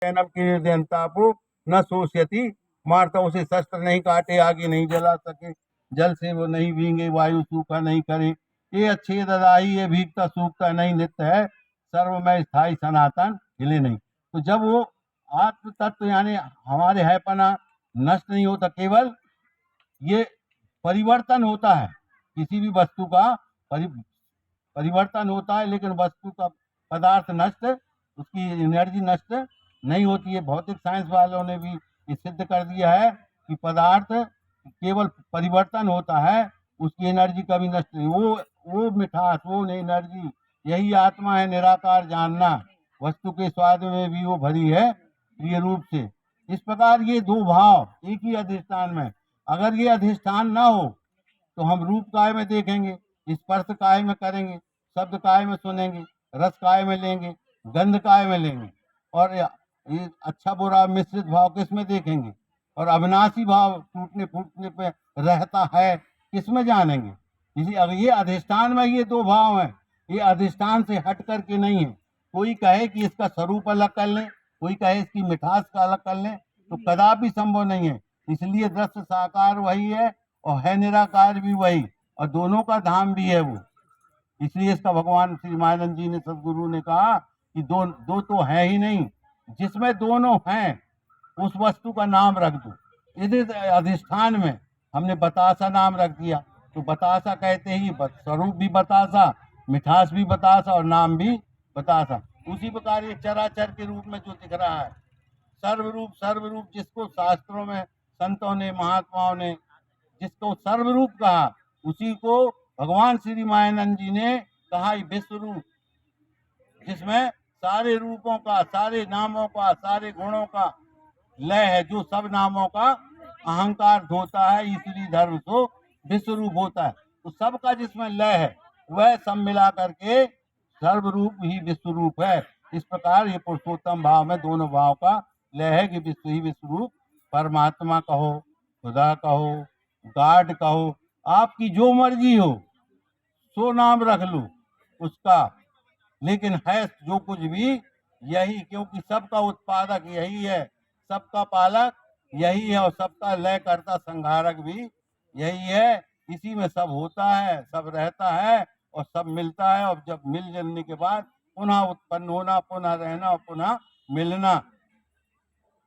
नैनम कीर्दयन्तापो न शोष्यति। मारता उसे शस्त्र नहीं काटे, आगे नहीं जला सके, जल से वो नहीं भींगे, वायु सूखा नहीं करे। ये अच्छे ददाई, ये भीगता सूखता नहीं, नित्य है सर्वमय स्थायी सनातन, हिले नहीं। तो जब वो आत्म तत्व यानी हमारे हैपना नष्ट नहीं होता, केवल ये परिवर्तन होता है। किसी भी वस्तु का परिवर्तन होता है, लेकिन वस्तु का पदार्थ नष्ट, उसकी एनर्जी नष्ट नहीं होती है। भौतिक साइंस वालों ने भी ये सिद्ध कर दिया है कि पदार्थ केवल परिवर्तन होता है, उसकी एनर्जी कभी नष्ट नहीं। वो मिठास, वो एनर्जी, यही आत्मा है निराकार जानना। वस्तु के स्वाद में भी वो भरी है प्रिय रूप से। इस प्रकार ये दो भाव एक ही अधिष्ठान में, अगर ये अधिष्ठान ना हो तो हम रूप काय में देखेंगे, स्पर्श काय में करेंगे, शब्द काय में सुनेंगे, रस काय में लेंगे, गंध काय में लेंगे, और ये अच्छा बुरा मिश्रित भाव किस में देखेंगे, और अविनाशी भाव टूटने फूटने पे रहता है किस में जानेंगे। इसी अगर ये अधिष्ठान में ये दो भाव हैं, ये अधिष्ठान से हट करके नहीं है। कोई कहे कि इसका स्वरूप अलग कर लें, कोई कहे इसकी मिठास का अलग कर लें, तो कदापि संभव नहीं है। इसलिए दृश्य साकार वही है और है निराकार भी वही, और दोनों का धाम भी है वो। इसलिए इसका भगवान श्री मानंद जी ने, सदगुरु ने कहा कि दो दो तो है ही नहीं, जिसमें दोनों हैं उस वस्तु का नाम रख दो। यदि अधिष्ठान में हमने बतासा नाम रख दिया, तो बतासा कहते ही स्वरूप भी बतासा, मिठास भी बतासा और नाम भी बतासा। उसी प्रकार ये चराचर के रूप में जो दिख रहा है, सर्वरूप जिसको शास्त्रों में संतों ने, महात्माओं ने जिसको सर्वरूप कहा, उसी को भगवान श्री मायानंद जी ने कहा विश्व रूप, जिसमें सारे रूपों का, सारे नामों का, सारे गुणों का लय है, जो सब नामों का अहंकार धोता है, इसलिए धर्म तो विश्व रूप होता है। तो सबका जिसमें लय है वह सब मिला करके सर्वरूप ही विश्व रूप है। इस प्रकार ये पुरुषोत्तम भाव में दोनों भाव का लय है कि विश्व ही विश्व रूप। परमात्मा कहो, खुदा कहो, गाड कहो, आपकी जो मर्जी हो सो नाम रख लो उसका, लेकिन है जो कुछ भी यही, क्योंकि सबका उत्पादक यही है, सबका पालक यही है, और सबका लय करता संहारक भी यही है। इसी में सब होता है, सब रहता है और सब मिलता है, और जब मिल जाने के बाद पुनः उत्पन्न होना, पुनः रहना और पुनः मिलना,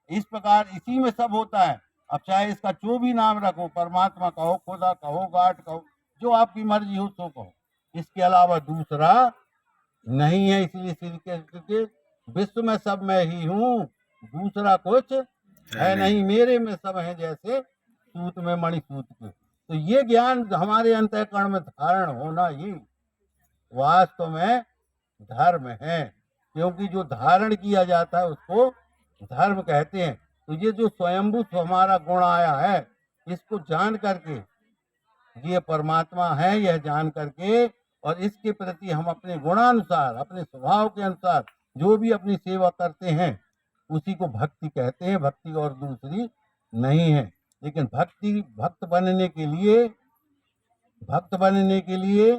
इस प्रकार इसी में सब होता है। अब चाहे इसका जो भी नाम रखो, परमात्मा कहो, खुदा कहो, गाड कहो, जो आपकी मर्जी हो सो कहो, इसके अलावा दूसरा नहीं है। इसलिए श्री कृष्ण के विश्व में सब मैं ही हूँ, दूसरा कुछ है नहीं, मेरे में सब है जैसे सूत में मणि सूत के। तो ये ज्ञान हमारे अंतःकरण में धारण होना ही वास्तव में धर्म है, क्योंकि जो धारण किया जाता है उसको धर्म कहते हैं। तो ये जो स्वयंभू हमारा गुण आया है, इसको जान करके, ये परमात्मा है यह जान करके, और इसके प्रति हम अपने गुणानुसार, अपने स्वभाव के अनुसार जो भी अपनी सेवा करते हैं, उसी को भक्ति कहते हैं। भक्ति और दूसरी नहीं है। लेकिन भक्त बनने के लिए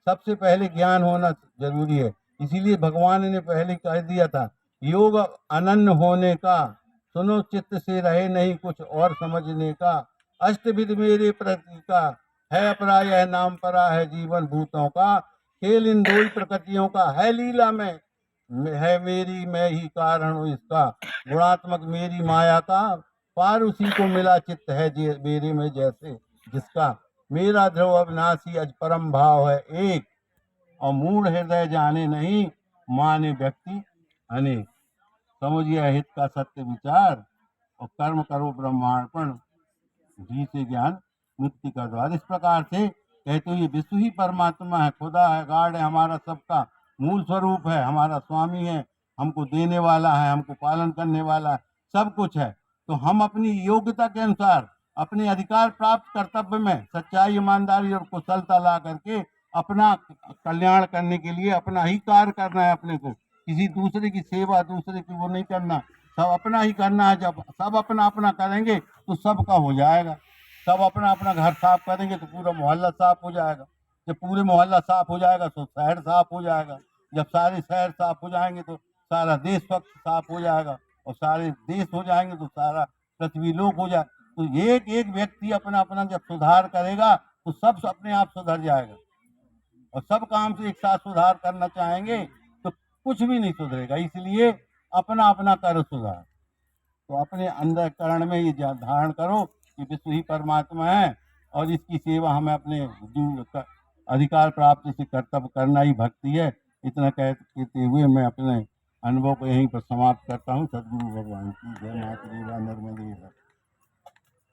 सबसे पहले ज्ञान होना जरूरी है। इसीलिए भगवान ने पहले कह दिया था, योग अनन्य होने का, सुनो चित्त से रहे नहीं कुछ और समझने का, अष्टविध मेरे प्रति का, है अपराय है नाम परा है जीवन भूतों का, खेल इन दो ही प्रकृतियों का, है लीला में है मेरी, मैं ही कारण हूँ इसका, गुणात्मक मेरी माया का, पार उसी को मिला चित्त है मेरे में जैसे जिसका, मेरा ध्रुव अविनाशी अज परम भाव है एक, और मूढ़ हृदय जाने नहीं, माने व्यक्ति अनेक। समझिए हित का सत्य विचार, और कर्म करो ब्रह्मार्पण, जी से ज्ञान मुक्ति का द्वार। इस प्रकार से कहते हुए विश्व ही परमात्मा है, खुदा है, गाड है, हमारा सबका मूल स्वरूप है, हमारा स्वामी है, हमको देने वाला है, हमको पालन करने वाला है, सब कुछ है। तो हम अपनी योग्यता के अनुसार अपने अधिकार प्राप्त कर्तव्य में सच्चाई, ईमानदारी और कुशलता ला करके अपना कल्याण करने के लिए अपना ही कार्य करना है। अपने को किसी दूसरे की सेवा, दूसरे की वो नहीं करना, सब अपना ही करना है। जब सब अपना अपना करेंगे तो सबका हो जाएगा। सब अपना अपना घर साफ करेंगे तो पूरा मोहल्ला साफ हो जाएगा। जब पूरे मोहल्ला साफ हो जाएगा तो शहर साफ हो जाएगा। जब सारे शहर साफ हो जाएंगे तो सारा देश स्वच्छ साफ हो जाएगा, और सारे देश हो जाएंगे तो सारा पृथ्वी लोक हो जाए। तो एक एक व्यक्ति अपना अपना जब सुधार करेगा तो सब अपने आप सुधर जाएगा। और सब काम से एक साथ सुधार करना चाहेंगे तो कुछ भी नहीं सुधरेगा। इसलिए अपना अपना करो सुधार। तो अपने अंदर करण में ये धारण करो कि विश्व ही परमात्मा है और इसकी सेवा हमें अपने अधिकार प्राप्ति से कर्तव्य करना ही भक्ति है। इतना कहते हुए मैं अपने अनुभव को यहीं पर समाप्त करता हूँ। सद्गुरु भगवान की जय। मातृदेवा नर्मदे।